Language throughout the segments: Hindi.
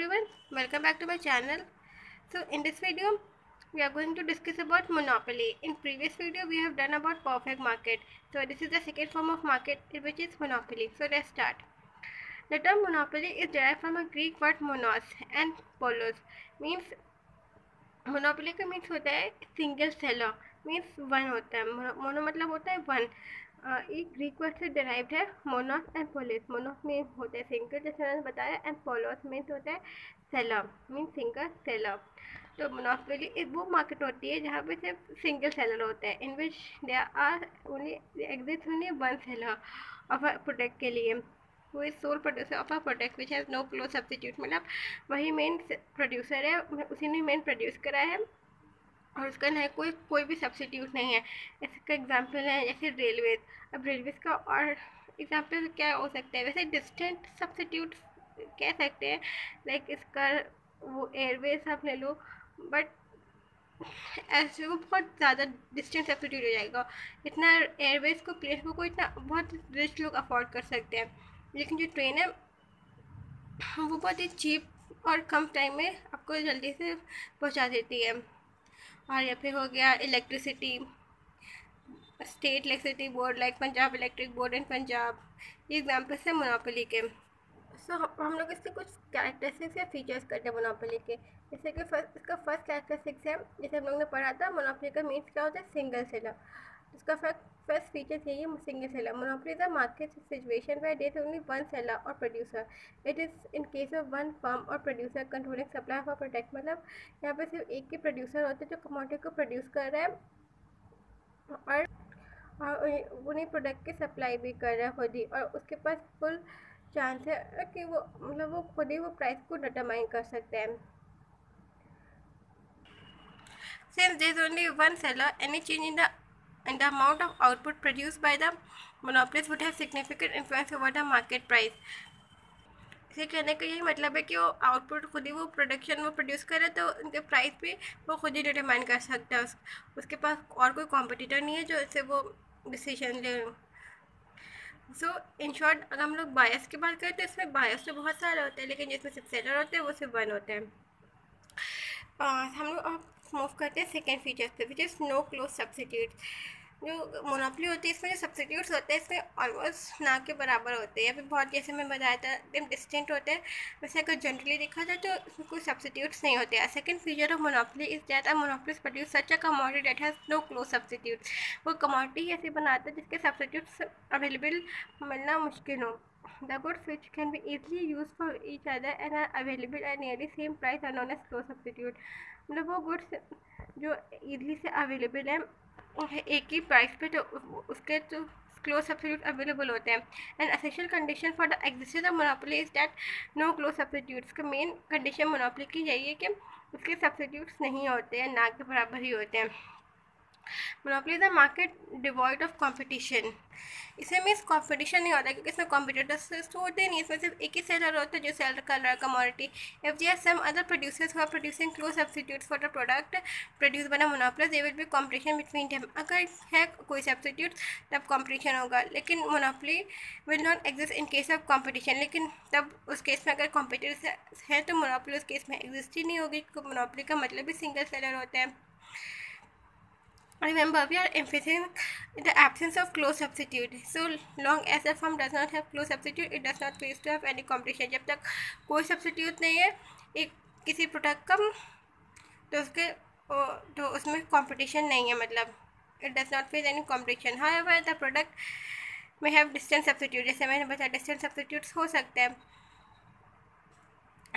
everyone, welcome back to my channel. So in this video we are going to discuss about monopoly. In previous video we have done about perfect market. So this is the second form of market which is monopoly. So let's start. The term monopoly is derived from a Greek word monos and polos, means monopoly का मीन्स होता है सिंगल सेलर, मीन्स वन होता है. मोनो मतलब होता है वन. एक ग्रीक वर्ड से डिराइव्ड है मोनोस एंड पोलिस. मोनोस मीन होता है सिंगल, जैसे मैंने बताया, एंड पोलोस मीन्स होता है सेलर, मीन सिंगल सेलर. तो मोनोपोली एक वो मार्केट होती है जहाँ पे सिर्फ सिंगल सेलर होता है, in which there are only exist only one seller of a product के लिए, वो is sole producer of a product which has no close substitute. मतलब वही मेन प्रोड्यूसर है, उसी ने मेन प्रोड्यूस करा है और उसका ना कोई भी सब्सिट्यूट नहीं है. इसका एग्जांपल है जैसे रेलवेज. अब रेलवेज का और एग्जांपल क्या हो सकता है, वैसे डिस्टेंट सब्सिट्यूट कह सकते हैं, लाइक इसका वो एयरवेज आप ले लो, बट ऐसे वो बहुत ज़्यादा डिस्टेंट सब्सिट्यूट हो जाएगा. इतना एयरवेज को प्लेस को इतना बहुत रिच लोग अफोर्ड कर सकते हैं, लेकिन जो ट्रेन है वो बहुत ही चीप और कम टाइम में आपको जल्दी से पहुंचा देती है. और यहाँ पे हो गया electricity, state electricity board like Punjab electric board in Punjab, ये एग्जाम्पल्स हैं मोनोपोली के. सो हम लोग इसके कुछ कैरेक्टरिस्टिक्स या फीचर्स करते हैं मोनोपोली के. जैसे कि इसका फर्स्ट कैरेक्टरिस्टिक्स है, जैसे हम लोग ने पढ़ा था मोनोपोली का मीन्स क्या होता है, सिंगल सेलर. इसका फर्स्ट फीचर यही है, single seller. Monopoly is a market situation where there is only one seller or producer. It is in case of one firm or producer controlling supply for product. मतलब यहाँ पे सिर्फ एक ही प्रोड्यूसर होता है जो कमोडिटी को प्रोड्यूस कर रहा है और उन्हीं प्रोडक्ट की सप्लाई भी कर रहा है खुद ही, और उसके पास फुल चांस है कि वो मतलब वो खुद ही वो प्राइस को डिटरमाइन कर सकते हैं. Since there is only one seller, any change in the amount of output produced by the monopolist would have significant influence over the market price. इसे कहने का यही मतलब है कि वो आउटपुट खुद ही वो प्रोडक्शन वो प्रोड्यूस करे तो उनके प्राइस भी वो खुद ही डिटरमाइन कर सकता है. उसके पास और कोई कॉम्पिटिटर नहीं है जो इससे वो डिसीजन ले. सो इन शॉर्ट अगर हम लोग बायस की बात करें तो इसमें बायस तो बहुत सारे होते हैं, लेकिन जिसमें सिर्फ सेलर होते हैं वो सिर्फ वन होते हैं. हम लोग अब मूव करते हैं सेकेंड फीचर पे, which is no close substitute. जो मोनोपोली होती है इसमें जो सब्सिट्यूट्स होते हैं इसमें ऑलमोस्ट ना के बराबर होते हैं, या फिर बहुत, जैसे मैं बताया था, एकदम डिस्टेंट होते हैं. वैसे अगर जनरली देखा जाए तो इसमें कोई सब्सिट्यूट्स नहीं होते हैं. Second feature of monopoly is that a monopolist produce such a commodity that has no close substitute. वो कमोडिटी ऐसी बनाता है जिसके सब्सिट्यूट्स अवेलेबल मिलना मुश्किल हो. The goods which can be easily used for each other and are available at nearly same price are known as close substitute. मतलब वो गुड्स जो ईजली से अवेलेबल है एक ही प्राइस पे, तो उसके तो क्लोज सब्सिट्यूट अवेलेबल होते हैं. And essential condition for the existence of monopoly is that no close substitutes. का मेन कंडीशन मोनोपोली की यही है कि उसके सब्सिट्यूट्स नहीं होते हैं, ना के बराबर ही होते हैं. Monopoly is a market devoid of competition. इसमें मीन्स कॉम्पिटिशन नहीं होता क्योंकि इसमें कॉम्पिटिटर्स तो होते नहीं. इसमें सिर्फ एक ही सेलर होता है जो सेल कर रहा है commodity. If there are some other producers who are producing close substitutes for the product produce by the monopolist, there will be competition between them. अगर है कोई सब्सिट्यूट तब कॉम्पिटिशन होगा, लेकिन monopoly will not exist in case of competition. लेकिन तब उस केस में अगर कॉम्पिटिटर्स है तो मोनोपोली उस केस में एग्जिस्ट ही नहीं होगी. मोनोपोली का मतलब ही सिंगल सेलर होता है. Remember, we are emphasizing the absence of close substitute. So long as a firm does not have close substitute, it does not face to have any competition. जब तक कोई सब्सिट्यूट नहीं है एक किसी प्रोडक्ट का तो उसमें कंपटीशन नहीं है, मतलब it does not face any competition. However, the product may have distant substitute. जैसे मैंने बताया distant substitutes हो सकते हैं.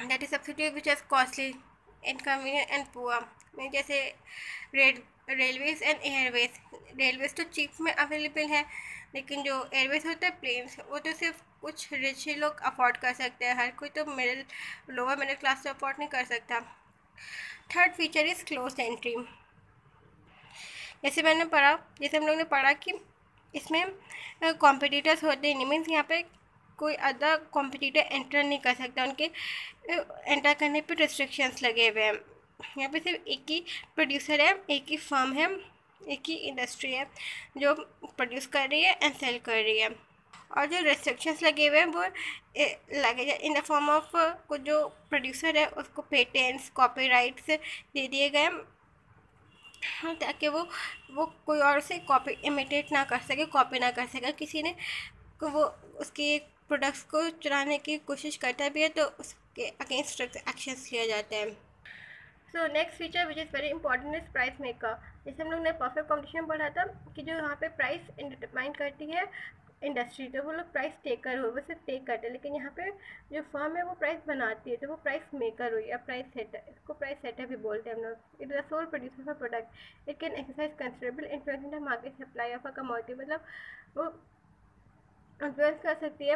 That is substitute which is costly, inconvenient and poor. जैसे रेलवेज एंड एयरवेज. रेलवेज तो चीप में अवेलेबल है, लेकिन जो एयरवेज होता है प्लेन्स वो तो सिर्फ कुछ रिच ही लोग अफोर्ड कर सकते हैं. हर कोई तो लोअर मिडिल क्लास तो अफोर्ड नहीं कर सकता. Third feature is close entry. जैसे हम लोग ने पढ़ा कि इसमें कॉम्पिटिटर्स होते ही नहीं. मीन्स यहाँ पे कोई अदर कॉम्पिटिटर एंटर नहीं कर सकता, उनके एंटर करने पे रिस्ट्रिक्शंस लगे हुए हैं. यहाँ पे सिर्फ एक ही प्रोड्यूसर है, एक ही फर्म है, एक ही इंडस्ट्री है जो प्रोड्यूस कर रही है एंड सेल कर रही है. और जो रेस्ट्रिक्शंस लगे हुए हैं वो लगे जाए इन द फॉर्म ऑफ कुछ जो प्रोड्यूसर है उसको पेटेंट्स कॉपीराइट्स दे दिए गए, ताकि वो कोई और से कॉपी इमिटेट ना कर सके, कॉपी ना कर सके। किसी ने वो उसके प्रोडक्ट्स को चुराने की कोशिश करता भी है तो उसके अगेंस्ट एक्शंस लिया जाता है। So next feature which is very important is price maker. जैसे हम लोग ने परफेक्ट कॉम्पिटिशन पढ़ा था कि जो यहाँ पे प्राइस डिटरमाइन करती है इंडस्ट्री, तो वो लोग प्राइस टेकर हो, वो सिर्फ टेक करते हैं, लेकिन यहाँ पे जो फर्म है वो प्राइस बनाती है, तो वो प्राइस मेकर हुई या प्राइस सेटर। इसको प्राइस सेटर भी बोलते हैं हम लोग। It is the sole producer of product, it can exercise considerable influence in the market supply of a commodity. मतलब वो इन्फ्लुएंस कर सकती है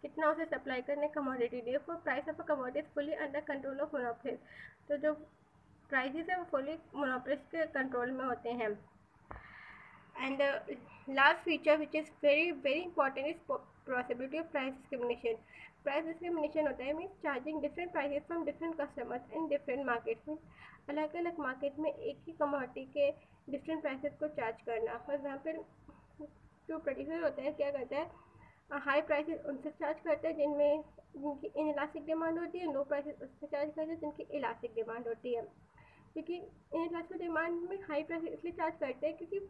कितना उसे सप्लाई करने commodity D for price of a commodity fully under control of monopolies. तो जो प्राइसेस है वो फुली मोनोपोलिस के कंट्रोल में होते हैं। And the last feature which is very important is possibility of price discrimination. Price discrimination होता है means charging different prices from different customers in different markets. Means अलग अलग मार्केट में एक ही कमोडिटी के डिफरेंट प्राइसेस को चार्ज करना। फॉर एग्जाम्पल जो प्रोड्यूसर होता है क्या करता है, हाई प्राइसेस उनसे चार्ज करते हैं जिनकी इनइलास्टिक डिमांड होती है, लो प्राइसेस उससे चार्ज करते हैं जिनकी इलास्टिक डिमांड होती है। क्योंकि इनइलास्टिक डिमांड में हाई प्राइस इसलिए चार्ज करते हैं क्योंकि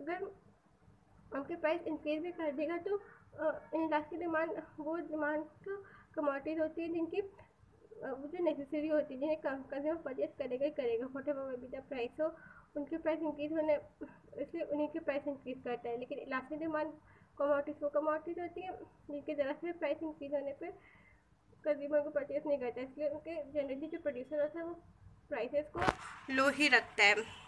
अगर उनके प्राइस इंक्रीज भी कर देगा तो इनइलास्टिक डिमांड वो डिमांड तो कमोडिटीज होती है जिनकी वो जो नेसेसरी होती है, जिन्हें कंज्यूमर परचेज करेगा ही करेगा what ever be the price. हो उनके प्राइस इंक्रीज होने इसलिए उन्हीं के प्राइस इंक्रीज करता है। लेकिन इलास्टिक डिमांड कमोडिटीज वो कमोडिटीज होती है जिनके ज़रा से प्राइस इंक्रीज होने पर कंज्यूमर को परचेज नहीं करता, इसलिए उनके जनरली जो प्रोड्यूसर होता है वो प्राइसेस को लो ही रखता है।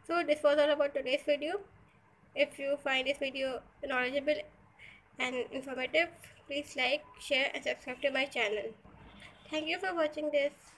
So this was all about today's video. If you find this video knowledgeable and informative, please like, share and subscribe to my channel. Thank you for watching this.